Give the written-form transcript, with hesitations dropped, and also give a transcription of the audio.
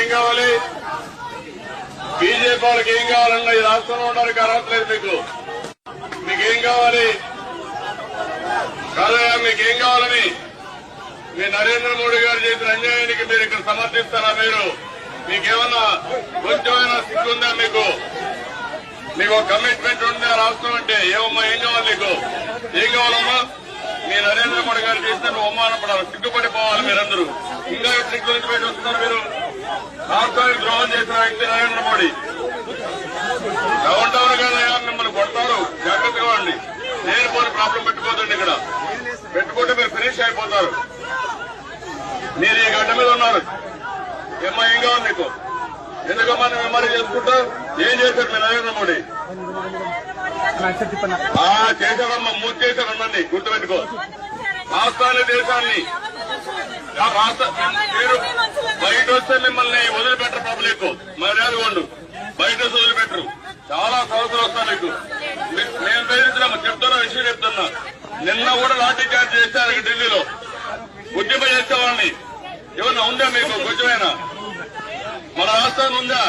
మీకేం కావాలి? బీజేపీ వాళ్ళకి ఏం కావాలన్నా ఈ రాష్ట్రంలో ఉండడానికి అర్హత లేదు. మీకేం కావాలి? కాదయా, మీకేం కావాలని? మీ నరేంద్ర మోడీ గారు చేసిన అన్యాయానికి మీరు ఇక్కడ సమర్థిస్తారా? మీకేమన్నా కొంచెమైనా సిగ్గుందా? మీకు ఒక కమిట్మెంట్ ఉందా రాష్ట్రం అంటే? ఏమమ్మా, ఏం కావాలి నీకు? ఏం కావాలమ్మా? మీ నరేంద్ర మోడీ గారు చేస్తే నువ్వు అవమానపడాలి, సిగ్గుపడిపోవాలి మీరందరూ. ఇంకా సిగ్గు గురించి పెట్టి వస్తున్నారు మీరు. రాష్ట్రానికి ద్రోహం చేసిన వ్యక్తి నరేంద్ర మోడీ. డౌన్ టౌన్ కదయా, మిమ్మల్ని కొడతారు, జాగ్రత్తగా ఉండి. నేను పోని ప్రాబ్లం పెట్టుకోదండి. ఇక్కడ పెట్టుకుంటే మీరు ఫినిష్ అయిపోతారు. మీరు ఈ గడ్డ మీద ఉన్నారు. ఏమ్మా, ఏం కావాలి నీకు? ఎందుకమ్మా నువ్వు ఎంఆర్ఐ చేసుకుంటా? ఏం చేశారు మీ నరేంద్ర మోడీ? చేశారమ్మా, మూడు చేశారు. అన్నీ గుర్తుపెట్టుకో. రాష్ట్రాన్ని, దేశాన్ని మీరు బయట వస్తే మిమ్మల్ని వదిలిపెట్టరు. పబ్లిక్ మర్యాద ఉండు. బయట వస్తే వదిలిపెట్టరు. చాలా సమస్యలు వస్తాయి మీకు. మేము బెదిరిస్తున్నాము, చెప్తున్నా, విషయం చెప్తున్నా. నిన్న కూడా లాఠీ చార్జ్ చేశారు ఢిల్లీలో. ఉద్యమం చేసే వాళ్ళని. ఏమన్నా ఉందా మీకు కొంచెమైనా? మన రాష్ట్రాన్ని ఉందా?